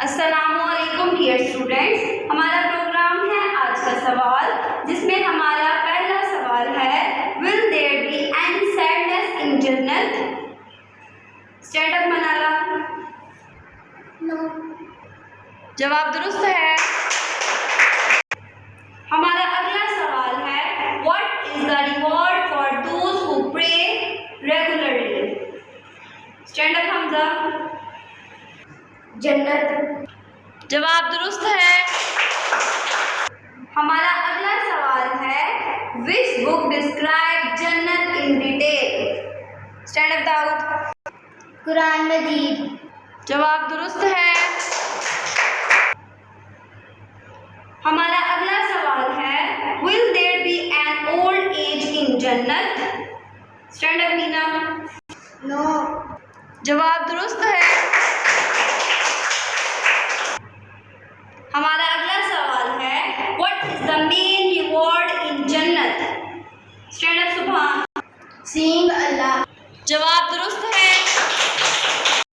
अस्सलामुअलैकुम dear students, हमारा programme है आज का सवाल, जिसमें हमारा पहला सवाल है will there be any sadness in जन्नत। Stand up Manala. नो। जवाब दुरुस्त है। हमारा अगला सवाल है what is the reward for those who pray regularly. Stand up Hamza. जन्नत। जवाब दुरुस्त है। हमारा अगला सवाल है विच बुक डिस्क्राइब जन्नत in detail. Stand up Dawood. Quran Majeed. जवाब दुरुस्त है। हमारा अगला सवाल है will there be an old age in जन्नत। Stand up Meena. नो। जवाब दुरुस्त है। हमारा अगला सवाल है what is the main reward in जन्नत। Stand up Subhan. Seeing Allah. जवाब दुरुस्त है।